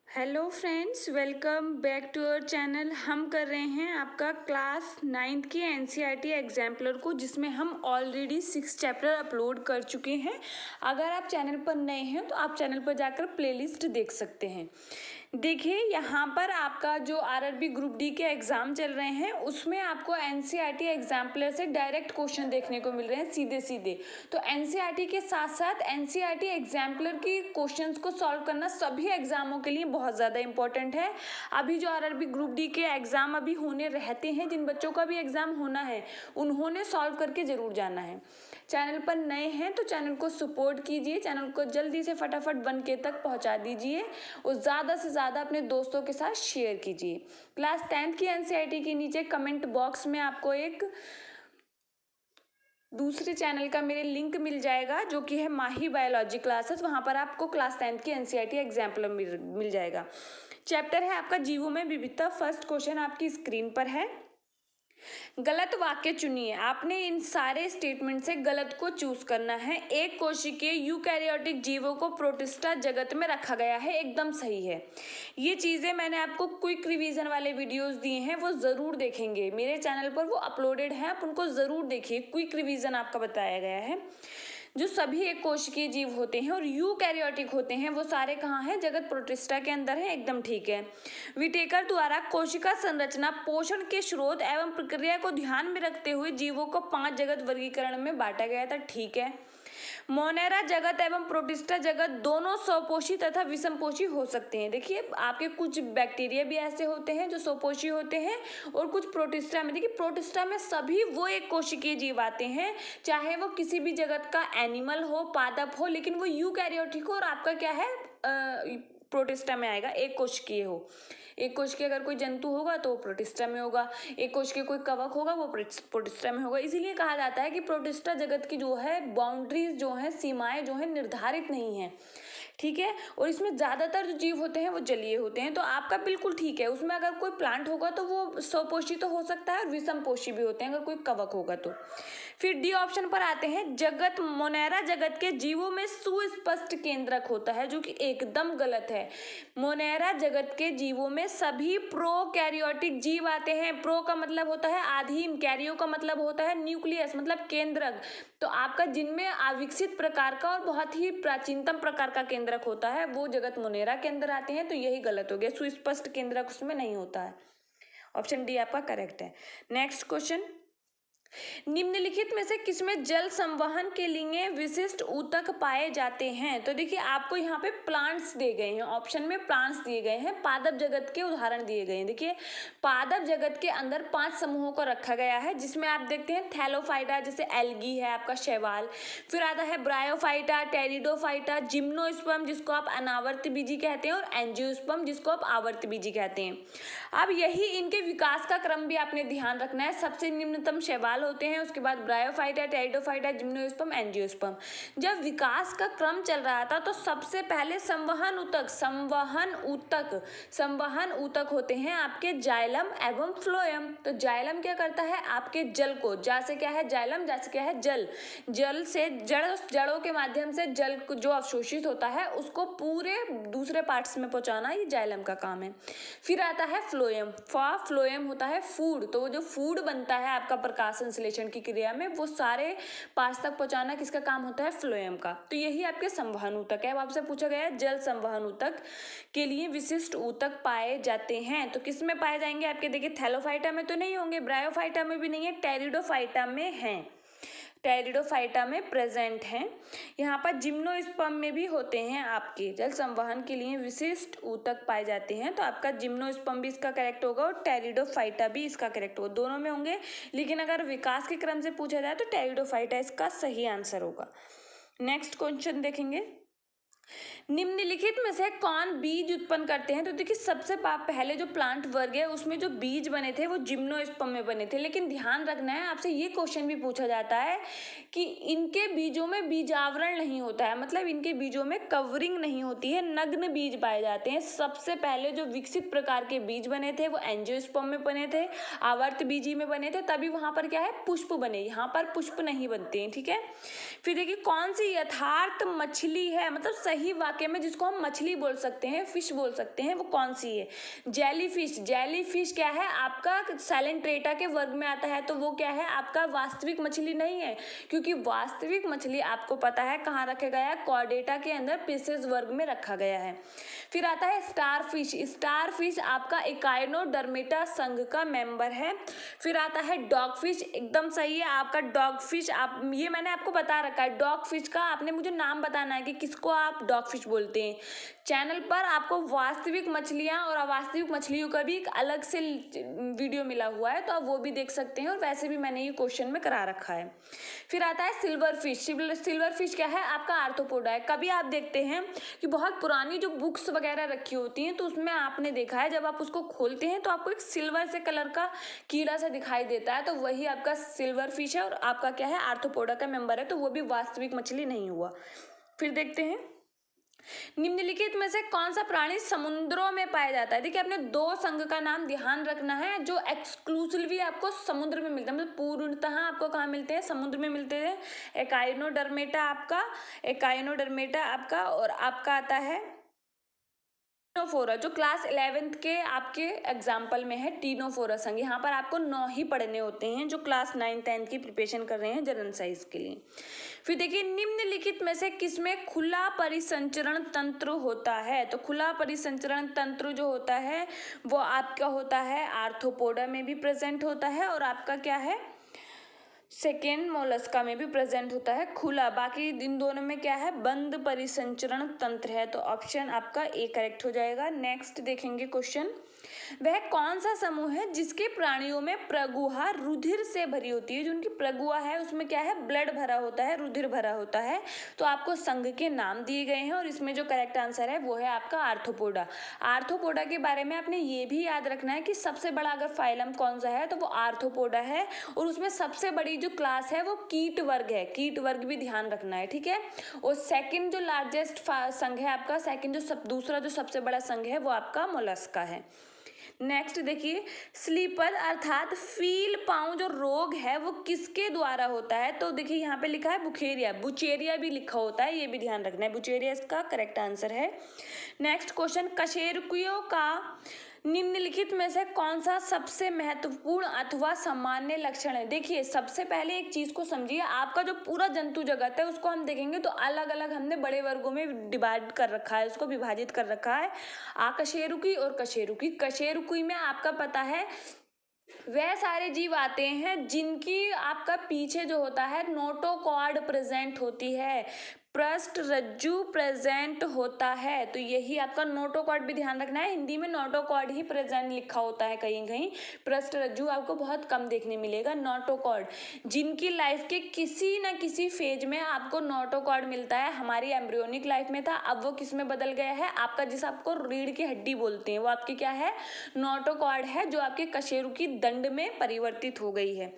Hello friends, welcome back to our channel. हम कर रहे हैं आपका क्लास 9th की एनसीईआरटी एग्जाम्पलर को, जिसमें हम ऑलरेडी 6 चैप्टर अपलोड कर चुके हैं। अगर आप चैनल पर नए हैं तो आप चैनल पर जाकर प्लेलिस्ट देख सकते हैं। देखिए, यहाँ पर आपका जो आरआरबी ग्रुप डी के एग्ज़ाम चल रहे हैं उसमें आपको एनसीईआरटी एग्जाम्पलर से डायरेक्ट क्वेश्चन देखने को मिल रहे हैं, सीधे सीधे। तो एनसीईआरटी के साथ साथ एनसीईआरटी एग्जाम्पलर की क्वेश्चंस को सॉल्व करना सभी एग्जामों के लिए बहुत ज़्यादा इंपॉर्टेंट है। अभी जो आरआरबी ग्रुप डी के एग्ज़ाम अभी होने रहते हैं, जिन बच्चों का भी एग्ज़ाम होना है उन्होंने सॉल्व करके ज़रूर जाना है। चैनल पर नए हैं तो चैनल को सपोर्ट कीजिए, चैनल को जल्दी से फटाफट 1K तक पहुंचा दीजिए और ज़्यादा से ज़्यादा अपने दोस्तों के साथ शेयर कीजिए। क्लास 10th की एनसीईआरटी के नीचे कमेंट बॉक्स में आपको एक दूसरे चैनल का मेरे लिंक मिल जाएगा, जो कि है माही बायोलॉजी क्लासेस। वहाँ पर आपको क्लास 10th की एनसीईआरटी एग्जाम्पलर मिल जाएगा। चैप्टर है आपका जीवों में विविधता। फर्स्ट क्वेश्चन आपकी स्क्रीन पर है। गलत वाक्य चुनिए। आपने इन सारे स्टेटमेंट से गलत को चूज करना है। एक कोशिकीय यूकैरियोटिक जीवों को प्रोटिस्टा जगत में रखा गया है, एकदम सही है। ये चीज़ें मैंने आपको क्विक रिवीजन वाले वीडियोस दिए हैं, वो ज़रूर देखेंगे। मेरे चैनल पर वो अपलोडेड हैं, आप उनको ज़रूर देखिए। क्विक रिवीजन आपका बताया गया है। जो सभी एक कोशिकीय जीव होते हैं और यूकैरियोटिक होते हैं, वो सारे कहाँ हैं? जगत प्रोटिस्टा के अंदर है, एकदम ठीक है। विटेकर द्वारा कोशिका संरचना, पोषण के स्रोत एवं प्रक्रिया को ध्यान में रखते हुए जीवों को 5 जगत वर्गीकरण में बांटा गया था, ठीक है। मोनेरा जगत एवं प्रोटिस्टा जगत दोनों स्वपोषी तथा विषमपोषी हो सकते हैं। देखिए, आपके कुछ बैक्टीरिया भी ऐसे होते हैं जो स्वपोषी होते हैं और कुछ प्रोटिस्टा में। देखिए, प्रोटिस्टा में सभी वो एक कोशिकीय जीव आते हैं, चाहे वो किसी भी जगत का एनिमल हो, पादप हो, लेकिन वो यूकैरियोटिक हो और आपका क्या है, प्रोटिस्टा में आएगा। एक कोशिकीय हो, एक कोशिकीय अगर कोई जंतु होगा तो वो प्रोटिस्टा में होगा, एक कोशिकीय कोई कवक होगा वो प्रोटिस्टा में होगा। इसीलिए कहा जाता है कि प्रोटिस्टा जगत की जो है बाउंड्रीज जो है, सीमाएं जो है, निर्धारित नहीं है, ठीक है। और इसमें ज़्यादातर जो जीव होते हैं वो जलीय होते हैं। तो आपका बिल्कुल ठीक है, उसमें अगर कोई प्लांट होगा तो वो स्वपोषी तो हो सकता है और विषमपोषी भी होते हैं अगर कोई कवक होगा तो। फिर डी ऑप्शन पर आते हैं। जगत, मोनेरा जगत के जीवों में सुस्पष्ट केंद्रक होता है, जो कि एकदम गलत है। मोनेरा जगत के जीवों में सभी प्रोकैरियोटिक जीव आते हैं। प्रो का मतलब होता है आदिम, कैरियो का मतलब होता है न्यूक्लियस, मतलब केंद्रक। तो आपका जिनमें अविकसित प्रकार का और बहुत ही प्राचीनतम प्रकार का केंद्रक होता है वो जगत मोनेरा के अंदर आते हैं, तो यही गलत हो गया। सुस्पष्ट केंद्रक उसमें नहीं होता है। ऑप्शन डी आपका करेक्ट है। नेक्स्ट क्वेश्चन, निम्नलिखित में से किसमें जल संवहन के लिए विशिष्ट ऊतक पाए जाते हैं? तो देखिए, आपको यहाँ पे प्लांट्स दिए गए हैं, ऑप्शन में प्लांट्स दिए गए हैं, पादप जगत के उदाहरण दिए गए हैं। देखिए, पादप जगत के अंदर 5 समूहों को रखा गया है, जिसमें आप देखते हैं थैलोफाइटा, जैसे एल्गी है आपका, शैवाल। फिर आता है ब्रायोफाइटा, टेरिडोफाइटा, जिम्नोस्पर्म जिसको आप अनावर्त बीजी कहते हैं, और एंजियोस्पर्म जिसको आप आवर्त बीजी कहते हैं। अब यही इनके विकास का क्रम भी आपने ध्यान रखना है। सबसे निम्नतम शैवाल होते हैं, उसके बाद ब्रायोफाइटा, टेरिडोफाइटा, जिम्नोस्पर्म, एंजियोस्पर्म। जब विकास का क्रम चल रहा था तो सबसे पहले संवहन ऊतक होते हैं आपके जाइलम एवं फ्लोएम। तो जाइलम क्या करता है? आपके जल को, जा से क्या है जाइलम, जा से क्या है जल, जल से जड़ों के माध्यम से जल जो अवशोषित होता है उसको पूरे दूसरे पार्ट्स में पहुंचाना, ये जाइलम का काम है। फिर आता है फ्लोएम। फ्लोएम होता है फूड। तो वो जो फूड बनता है आपका प्रकाश संश्लेषण की क्रिया में, वो सारे पार्ट्स तक पहुंचाना किसका काम होता है? फ्लोएम का। तो यही आपके संवहन ऊतक है। अब आपसे पूछा गया है जल संवहन ऊतक के लिए विशिष्ट ऊतक पाए जाते हैं, तो किस में पाए जाएंगे आपके? देखिए, थैलोफाइटा में तो नहीं होंगे, ब्रायोफाइटा में भी नहीं है, टेरिडोफाइटा में है, टेरिडोफाइटा में प्रेजेंट हैं। यहाँ पर जिम्नोस्पर्म में भी होते हैं आपके। जल संवहन के लिए विशिष्ट ऊतक पाए जाते हैं, तो आपका जिम्नोस्पर्म भी इसका करेक्ट होगा और टेरिडोफाइटा भी इसका करेक्ट होगा, दोनों में होंगे। लेकिन अगर विकास के क्रम से पूछा जाए तो टेरिडोफाइटा इसका सही आंसर होगा। नेक्स्ट क्वेश्चन देखेंगे, निम्नलिखित में से कौन बीज उत्पन्न करते हैं? तो देखिए, सबसे पहले जो प्लांट वर्ग है उसमें जो बीज बने थे वो जिम्नोस्पर्म में बने थे। लेकिन ध्यान रखना है, आपसे ये क्वेश्चन भी पूछा जाता है कि इनके बीजों में बीजावरण नहीं होता है, मतलब इनके बीजों में कवरिंग नहीं होती है, नग्न बीज पाए जाते हैं। सबसे पहले जो विकसित प्रकार के बीज बने थे वो एंजियोस्पर्म में बने थे, आवर्त बीजी में बने थे, तभी वहां पर क्या है, पुष्प बने। यहाँ पर पुष्प नहीं बनते हैं, ठीक है। फिर देखिए, कौन सी यथार्थ मछली है, मतलब सही सही वाक्य में जिसको हम मछली बोल सकते हैं, फिश बोल सकते हैं, वो कौन सी है? जेलीफिश। जेलीफिश क्या है? आपका सैलेंट्रेटा के वर्ग में आता है, तो वो क्या है? आपका वास्तविक मछली नहीं है, क्योंकि वास्तविक मछली आपको पता है कहाँ रखा गया है? कॉर्डेटा के अंदर पिसेस वर्ग में रखा गया है। फिर आता है स्टारफिश। स्टारफिश आपका इकाइनोडर्मेटा संघ का मेंबर है। फिर आता है डॉगफिश, एकदम सही है आपका डॉगफिश। आप ये मैंने आपको बता रखा है, डॉगफिश का आपने मुझे नाम बताना है कि किसको आप डॉगफिश बोलते हैं। चैनल पर आपको वास्तविक मछलियाँ और अवास्तविक मछलियों का भी एक अलग से वीडियो मिला हुआ है, तो आप वो भी देख सकते हैं, और वैसे भी मैंने ये क्वेश्चन में करा रखा है। फिर आता है सिल्वर फिश। सिल्वर फिश क्या है? आपका आर्थ्रोपोडा है। कभी आप देखते हैं कि बहुत पुरानी जो बुक्स वगैरह रखी होती हैं, तो उसमें आपने देखा है जब आप उसको खोलते हैं तो आपको एक सिल्वर से कलर का कीड़ा सा दिखाई देता है, तो वही आपका सिल्वर फिश है, और आपका क्या है? आर्थ्रोपोडा का मेंबर है, तो वो भी वास्तविक मछली नहीं हुआ। फिर देखते हैं निम्नलिखित में से कौन सा प्राणी समुद्रों में पाया जाता है? देखिए, आपने दो संघ का नाम ध्यान रखना है जो एक्सक्लूसिवली आपको समुद्र में मिलता है, मतलब पूर्णतः आपको कहाँ मिलते हैं? समुद्र में मिलते हैं। एकाइनोडर्मेटा आपका और आपका आता है टीनोफोरा, जो क्लास 11th के आपके एग्जाम्पल में है। टीनोफोरा संघ, यहाँ पर आपको 9 ही पढ़ने होते हैं जो क्लास 9 10 की प्रिपरेशन कर रहे हैं जनरल साइंस के लिए। फिर देखिए, निम्नलिखित में से किसमें खुला परिसंचरण तंत्र होता है? तो खुला परिसंचरण तंत्र जो होता है वो आपका होता है आर्थ्रोपोडा में भी प्रेजेंट होता है, और आपका क्या है? सेकेंड मोलस्का में भी प्रेजेंट होता है खुला। बाकी इन दोनों में क्या है? बंद परिसंचरण तंत्र है, तो ऑप्शन आपका ए करेक्ट हो जाएगा। नेक्स्ट देखेंगे क्वेश्चन, वह कौन सा समूह है जिसके प्राणियों में प्रगुहा रुधिर से भरी होती है? जो उनकी प्रगुहा है उसमें क्या है? ब्लड भरा होता है, रुधिर भरा होता है। तो आपको संघ के नाम दिए गए हैं, और इसमें जो करेक्ट आंसर है वो है आपका आर्थ्रोपोडा। आर्थ्रोपोडा के बारे में आपने ये भी याद रखना है कि सबसे बड़ा अगर फाइलम कौन सा है तो वो आर्थ्रोपोडा है, और उसमें सबसे बड़ी जो क्लास है वो कीट वर्ग है। कीट वर्ग भी ध्यान रखना है, ठीक है। और सेकंड जो लार्जेस्ट संघ है आपका, सेकंड जो दूसरा जो सबसे बड़ा संघ है वो आपका मोलस्का है। नेक्स्ट देखिए, स्लीपर अर्थात फील पाँव जो रोग है वो किसके द्वारा होता है? तो देखिए यहाँ पे लिखा है बुखेरिया, बुचेरिया भी लिखा होता है, ये भी ध्यान रखना है। बुचेरिया इसका करेक्ट आंसर है। नेक्स्ट क्वेश्चन, कशेरुकियों का निम्नलिखित में से कौन सा सबसे महत्वपूर्ण अथवा सामान्य लक्षण है? देखिए, सबसे पहले एक चीज को समझिए, आपका जो पूरा जंतु जगत है उसको हम देखेंगे तो अलग अलग हमने बड़े वर्गों में डिवाइड कर रखा है, उसको विभाजित कर रखा है। अकशेरुकी और कशेरुकी। कशेरुकी में आपका पता है वह सारे जीव आते हैं जिनकी आपका पीछे जो होता है नोटोकॉर्ड प्रेजेंट होती है, पृष्ठ रज्जु प्रेजेंट होता है, तो यही आपका नोटोकॉर्ड भी ध्यान रखना है। हिंदी में नोटोकॉर्ड ही प्रेजेंट लिखा होता है, कहीं कहीं पृष्ठ रज्जु आपको बहुत कम देखने मिलेगा। नोटोकॉर्ड, जिनकी लाइफ के किसी न किसी फेज में आपको नोटोकॉर्ड मिलता है। हमारी एम्ब्रियोनिक लाइफ में था, अब वो किस में बदल गया है? आपका जिस आपको रीढ़ की हड्डी बोलते हैं वो आपकी क्या है? नोटोकॉर्ड है, जो आपके कशेरुकी दंड में परिवर्तित हो गई है।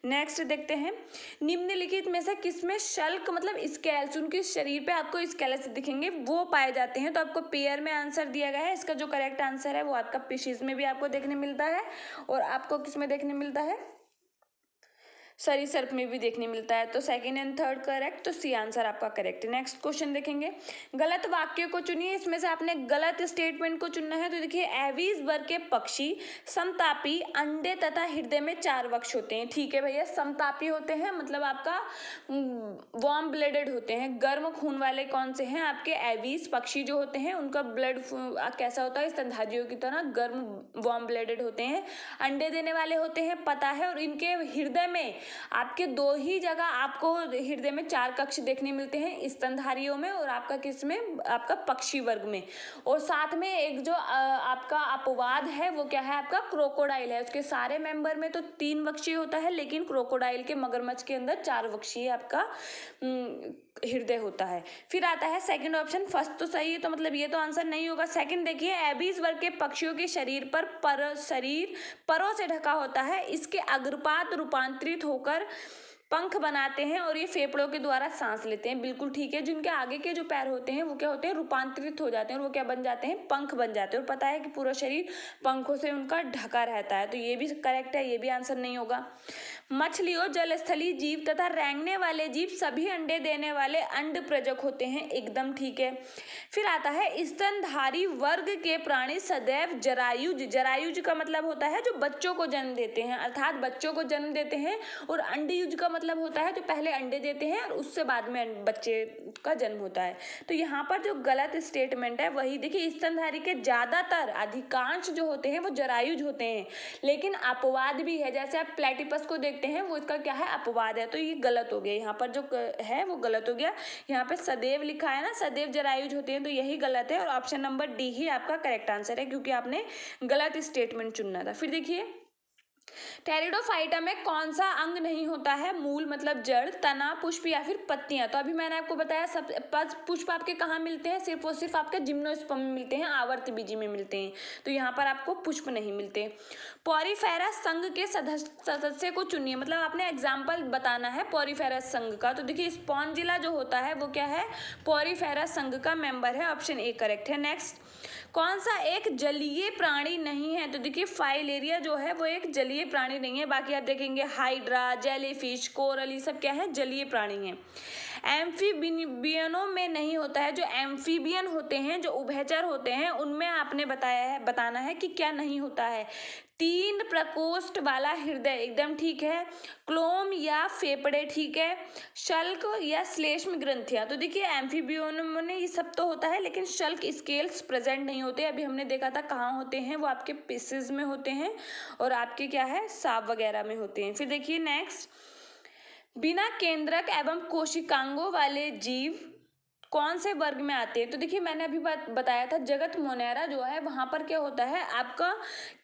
नेक्स्ट देखते हैं, निम्नलिखित में से किसमें शल्क मतलब स्केल्स, उनके शरीर पे आपको स्केल्स दिखेंगे, वो पाए जाते हैं? तो आपको पेयर में आंसर दिया गया है। इसका जो करेक्ट आंसर है वो आपका फिशेज में भी आपको देखने मिलता है, और आपको किस में देखने मिलता है? सरीसृप में भी देखने मिलता है। तो सेकंड एंड थर्ड करेक्ट, तो सी आंसर आपका करेक्ट है। नेक्स्ट क्वेश्चन देखेंगे, गलत वाक्य को चुनिए। इसमें से आपने गलत स्टेटमेंट को चुनना है। तो देखिए, एवीज वर्ग के पक्षी समतापी अंडे तथा हृदय में 4 वक्ष होते हैं। ठीक है भैया, समतापी होते हैं मतलब आपका वार्म ब्लडेड होते हैं, गर्म खून वाले कौन से हैं? आपके एवीज पक्षी जो होते हैं उनका ब्लड कैसा होता है? स्तनधारियों की तरह गर्म वार्म ब्लडेड होते हैं, अंडे देने वाले होते हैं, पता है। और इनके हृदय में आपके 2 ही जगह आपको हृदय में 4 कक्ष देखने मिलते हैं, स्तनधारियों में और आपका किस में? आपका पक्षी वर्ग में। और साथ में एक जो आपका अपवाद है वो क्या है? आपका क्रोकोडाइल है। उसके सारे मेंबर में तो 3 वक्षीय होता है, लेकिन क्रोकोडाइल के मगरमच्छ के अंदर 4 वक्षीय आपका हृदय होता है। फिर आता है सेकंड ऑप्शन, फर्स्ट तो सही है, तो मतलब ये तो आंसर नहीं होगा। सेकंड देखिए, एबीज वर्ग के पक्षियों के शरीर पर शरीर परों से ढका होता है, इसके अग्रपात रूपांतरित होकर पंख बनाते हैं और ये फेफड़ों के द्वारा सांस लेते हैं, बिल्कुल ठीक है। जिनके आगे के जो पैर होते हैं वो क्या होते हैं, रूपांतरित हो जाते हैं और वो क्या बन जाते हैं, पंख बन जाते हैं। और पता है कि पूरा शरीर पंखों से उनका ढका रहता है, तो ये भी करेक्ट है, ये भी आंसर नहीं होगा। मछलियों, जलस्थली जीव तथा रेंगने वाले जीव सभी अंडे देने वाले अंड प्रजक होते हैं, एकदम ठीक है। फिर आता है स्तनधारी वर्ग के प्राणी सदैव जरायुज। जरायुज का मतलब होता है जो बच्चों को जन्म देते हैं, अर्थात बच्चों को जन्म देते हैं। और अंडयुज का मतलब होता है जो पहले अंडे देते हैं और उससे बाद में बच्चे का जन्म होता है। तो यहाँ पर जो गलत स्टेटमेंट है वही देखिए, स्तनधारी के ज्यादातर अधिकांश जो होते हैं वो जरायुज होते हैं, लेकिन अपवाद भी है। जैसे आप प्लेटिपस को देखते हैं, वो इसका क्या है, अपवाद है। तो ये गलत हो गया, यहाँ पर जो है वो गलत हो गया। यहाँ पे सदैव लिखा है ना, सदैव जरायुज होते हैं, तो यही गलत है। और ऑप्शन नंबर डी ही आपका करेक्ट आंसर है, क्योंकि आपने गलत स्टेटमेंट चुनना था। फिर देखिए, टेरिडोफाइटा में कौन सा अंग नहीं होता है, मूल मतलब जड़, तना, पुष्प या फिर पत्तियां। तो अभी मैंने आपको बताया सब पुष्प आपके कहाँ मिलते हैं, सिर्फ और सिर्फ आपके जिम्नोस्पर्म में मिलते हैं, आवर्त बीजी में मिलते हैं। तो यहाँ पर आपको पुष्प नहीं मिलते। पॉरीफेरा संघ के सदस्य को चुनिए, मतलब आपने एग्जाम्पल बताना है पॉरीफेरा संघ का। तो देखिए, स्पॉन्जिला जो होता है वो क्या है, पॉरीफेरा संघ का मेंबर है, ऑप्शन ए करेक्ट है। नेक्स्ट, कौन सा एक जलीय प्राणी नहीं है। तो देखिए, फाइलेरिया जो है वो एक जलीय प्राणी नहीं है। बाकी आप देखेंगे हाइड्रा, जेलीफिश, कोरल, ये सब क्या है, जलीय प्राणी हैं। एम्फीबियनों में नहीं होता है, जो एम्फीबियन होते हैं, जो उभयचर होते हैं, उनमें आपने बताना है कि क्या नहीं होता है। 3 प्रकोष्ठ वाला हृदय, एकदम ठीक है। क्लोम या फेफड़े, ठीक है। शल्क या श्लेष्म ग्रंथियां। तो देखिए, एम्फीबियनों में ये सब तो होता है, लेकिन शल्क स्केल्स प्रेजेंट नहीं होते। अभी हमने देखा था कहाँ होते हैं, वो आपके पीसेस में होते हैं और आपके क्या है, सांप वगैरह में होते हैं। फिर देखिए नेक्स्ट, बिना केंद्रक एवं कोशिकांगों वाले जीव कौन से वर्ग में आते हैं। तो देखिए, मैंने अभी बताया था, जगत मोनेरा जो है वहां पर क्या होता है, आपका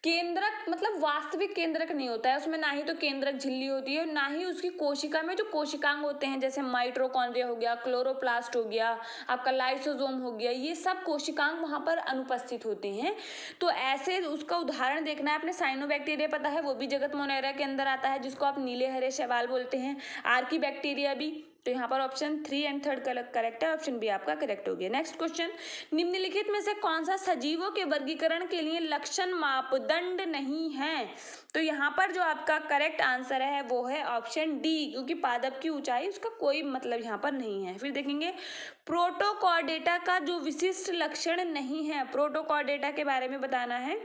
केंद्रक मतलब वास्तविक केंद्रक नहीं होता है उसमें, ना ही तो केंद्रक झिल्ली होती है, ना ही उसकी कोशिका में जो कोशिकांग होते हैं, जैसे माइटोकॉन्ड्रिया हो गया, क्लोरोप्लास्ट हो गया, आपका लाइसोसोम हो गया, ये सब कोशिकांग वहां पर अनुपस्थित होते हैं। तो ऐसे उसका उदाहरण देखना है आपने। साइनोबैक्टीरिया पता है, वो भी जगत मोनेरा के अंदर आता है, जिसको आप नीले हरे शैवाल बोलते हैं। आर्की बैक्टीरिया भी। तो यहाँ पर ऑप्शन 3 एंड 3 करेक्ट है, ऑप्शन बी आपका करेक्ट हो गया। नेक्स्ट क्वेश्चन, निम्नलिखित में से कौन सा सजीवों के वर्गीकरण के लिए लक्षण मापदंड नहीं है। तो यहाँ पर जो आपका करेक्ट आंसर है वो है ऑप्शन डी, क्योंकि पादप की ऊंचाई उसका कोई मतलब यहाँ पर नहीं है। फिर देखेंगे, प्रोटोकॉर्डेटा का जो विशिष्ट लक्षण नहीं है, प्रोटोकॉर्डेटा के बारे में बताना है,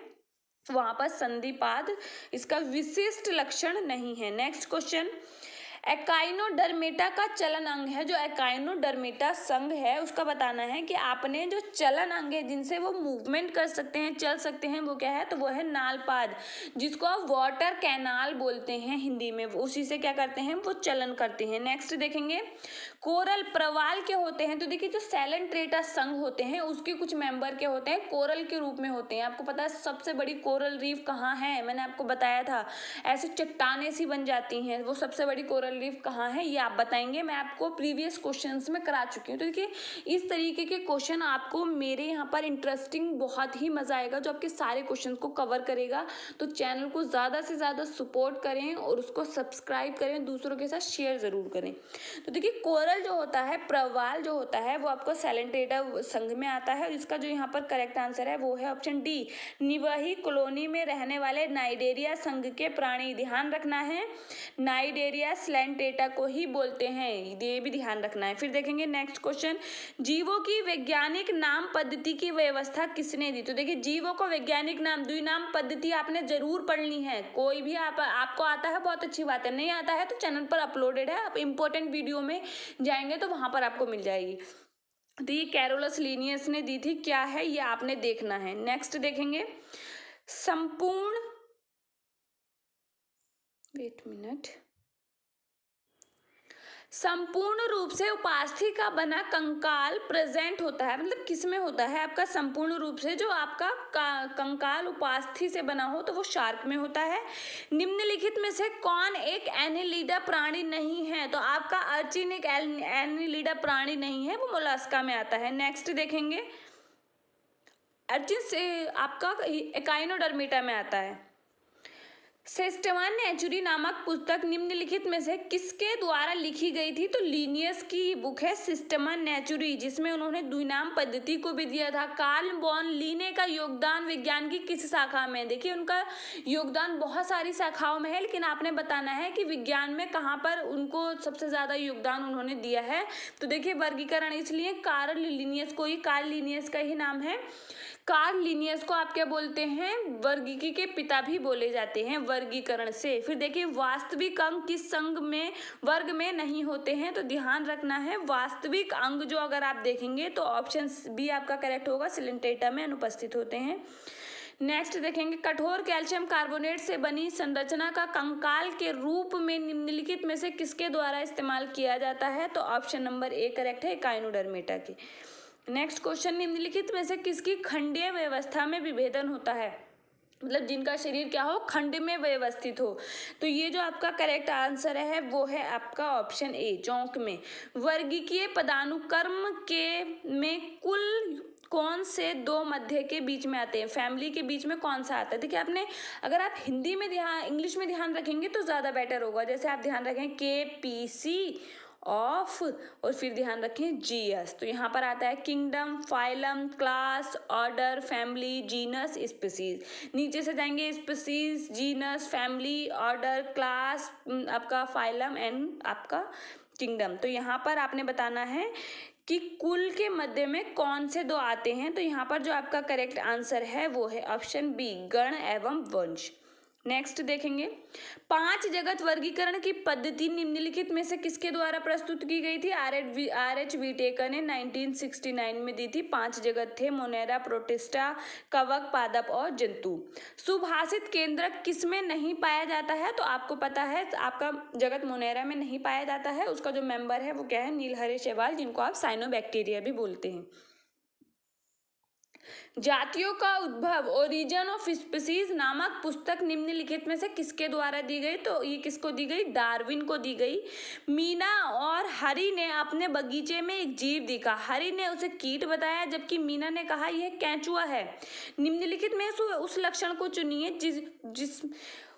वहां पर संधिपाद इसका विशिष्ट लक्षण नहीं है। नेक्स्ट क्वेश्चन, एकाइनोडर्मेटा का चलन अंग है, जो एकाइनोडर्मेटा संघ है उसका बताना है कि आपने जो चलन अंग है जिनसे वो मूवमेंट कर सकते हैं, चल सकते हैं, वो क्या है, तो वो है नालपाद, जिसको आप वाटर कैनाल बोलते हैं हिंदी में। उसी से क्या करते हैं, वो चलन करते हैं। नेक्स्ट देखेंगे, कोरल प्रवाल के होते हैं। तो देखिए, जो सैलेंट्रेटा संघ होते हैं उसके कुछ मेंबर के होते हैं, कोरल के रूप में होते हैं। आपको पता है सबसे बड़ी कोरल रीफ कहाँ है, मैंने आपको बताया था, ऐसे चट्टानें सी बन जाती हैं, वो सबसे बड़ी कोरल रीफ कहाँ है ये आप बताएंगे, मैं आपको प्रीवियस क्वेश्चंस में करा चुकी हूँ। तो देखिए, इस तरीके के क्वेश्चन आपको मेरे यहाँ पर इंटरेस्टिंग, बहुत ही मजा आएगा जो आपके सारे क्वेश्चन को कवर करेगा। तो चैनल को ज़्यादा से ज़्यादा सपोर्ट करें और उसको सब्सक्राइब करें, दूसरों के साथ शेयर ज़रूर करें। तो देखिए, कोरल जो होता है, प्रवाल जो होता है, वो आपको सैलेंट्रेटा संघ में आता है और इसका जो यहाँ पर करेक्ट आंसर है वो है ऑप्शन डी, निवाही कॉलोनी में रहने वाले नाइडेरिया संघ के प्राणी। ध्यान रखना है, नाइडेरिया सैलेंट्रेटा को ही बोलते हैं, ये भी ध्यान रखना है। फिर देखेंगे नेक्स्ट क्वेश्चन, जीवों की वैज्ञानिक नाम पद्धति की व्यवस्था किसने दी। तो देखिए, जीवों को वैज्ञानिक नाम, द्विनाम पद्धति आपने जरूर पढ़नी है। कोई भी आपको आता है बहुत अच्छी बात है, नहीं आता है तो चैनल पर अपलोडेड है, आप इंपॉर्टेंट वीडियो में जाएंगे तो वहां पर आपको मिल जाएगी। तो ये कैरोलस लीनियस ने दी थी, क्या है ये आपने देखना है। नेक्स्ट देखेंगे, संपूर्ण, वेट मिनट, संपूर्ण रूप से उपास्थि का बना कंकाल प्रेजेंट होता है, मतलब किस में होता है आपका संपूर्ण रूप से, जो आपका कंकाल उपास्थि से बना हो तो वो शार्क में होता है। निम्नलिखित में से कौन एक एनिलिडा प्राणी नहीं है। तो आपका अर्चिन एक एनिलिडा प्राणी नहीं है, वो मोलस्का में आता है। नेक्स्ट देखेंगे, अर्चिन से आपका एकाइनोडर्मेटा में आता है। सिस्टमा नेचुरी नामक पुस्तक निम्नलिखित में से किसके द्वारा लिखी गई थी? तो लीनियस की बुक है सिस्टमा नेचुरी, जिसमें उन्होंने द्विनाम पद्धति को भी दिया था। कार्ल वॉन लीने का योगदान विज्ञान की किस शाखा में? देखिए उनका योगदान बहुत सारी शाखाओं में है, लेकिन आपने बताना है कि विज्ञान में कहाँ पर उनको सबसे ज्यादा योगदान उन्होंने दिया है। तो देखिए वर्गीकरण, इसलिए कार्ल लीनियस को ही, कार्ल लीनियस का ही नाम है। कार्ल लीनियस को आप क्या बोलते हैं? वर्गीकी के पिता भी बोले जाते हैं वर्गीकरण से। फिर देखिए वास्तविक अंक किस संघ में, वर्ग में नहीं होते हैं? तो ध्यान रखना है वास्तविक अंक जो अगर आप देखेंगे तो ऑप्शन बी आपका करेक्ट होगा, सिलेंटेटा में अनुपस्थित होते हैं। नेक्स्ट देखेंगे, कठोर कैल्शियम कार्बोनेट से बनी संरचना का कंकाल के रूप में निम्नलिखित में से किसके द्वारा इस्तेमाल किया जाता है? तो ऑप्शन नंबर ए करेक्ट है, एकाइनोडर्मेटा के। नेक्स्ट क्वेश्चन, निम्नलिखित में से किसकी खंडीय व्यवस्था में विभेदन होता है? मतलब जिनका शरीर क्या हो, खंड में व्यवस्थित हो। तो ये जो आपका करेक्ट आंसर है वो है आपका ऑप्शन ए, जोंक में। वर्गीकीय पदानुक्रम के में कुल कौन से दो मध्य के बीच में आते हैं? फैमिली के बीच में कौन सा आता है? देखिए आपने, अगर आप हिंदी में ध्यान, इंग्लिश में ध्यान रखेंगे तो ज़्यादा बेटर होगा। जैसे आप ध्यान रखें KPC ऑफ, और फिर ध्यान रखें GS। तो यहाँ पर आता है kingdom, phylum, class, order, family, genus, species. नीचे से जाएंगे species, genus, family, order, class, आपका फाइलम एंड आपका किंगडम। तो यहाँ पर आपने बताना है कि कुल के मध्य में कौन से दो आते हैं। तो यहाँ पर जो आपका करेक्ट आंसर है वो है ऑप्शन बी, गण एवं वंश। नेक्स्ट देखेंगे, 5 जगत वर्गीकरण की पद्धति निम्नलिखित में से किसके द्वारा प्रस्तुत की गई थी? RH व्हिटेकर ने 1969 में दी थी। 5 जगत थे, मोनेरा, प्रोटिस्टा, कवक, पादप और जंतु। सुभाषित केंद्रक किसमें नहीं पाया जाता है? तो आपको पता है आपका जगत मोनेरा में नहीं पाया जाता है। उसका जो मेंबर है वो क्या है? नीलहरे शैवाल, जिनको आप साइनोबैक्टीरिया भी बोलते हैं। जातियों का उद्भव, ओरिजिन ऑफ स्पीसीज नामक पुस्तक निम्नलिखित में से किसके द्वारा दी गई? तो ये किसको दी गई? डार्विन को दी गई। मीना और हरि ने अपने बगीचे में एक जीव देखा। हरि ने उसे कीट बताया, जबकि मीना ने कहा यह केंचुआ है। निम्नलिखित में से उस लक्षण को चुनिए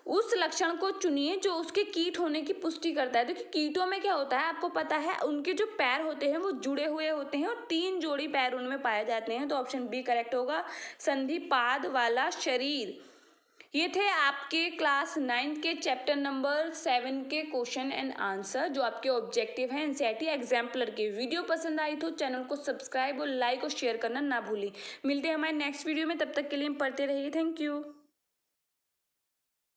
उस लक्षण को चुनिए जो उसके कीट होने की पुष्टि करता है। देखिए कीटों में क्या होता है आपको पता है, उनके जो पैर होते हैं वो जुड़े हुए होते हैं और 3 जोड़ी पैर उनमें पाए जाते हैं। तो ऑप्शन बी करेक्ट होगा, संधिपाद वाला शरीर। ये थे आपके क्लास 9 के चैप्टर नंबर 7 के क्वेश्चन एंड आंसर, जो आपके ऑब्जेक्टिव हैं NCERT एग्जाम्पलर के। वीडियो पसंद आई तो चैनल को सब्सक्राइब और लाइक और शेयर करना ना भूलें। मिलते हैं हमारे नेक्स्ट वीडियो में, तब तक के लिए पढ़ते रहिए। Thank you.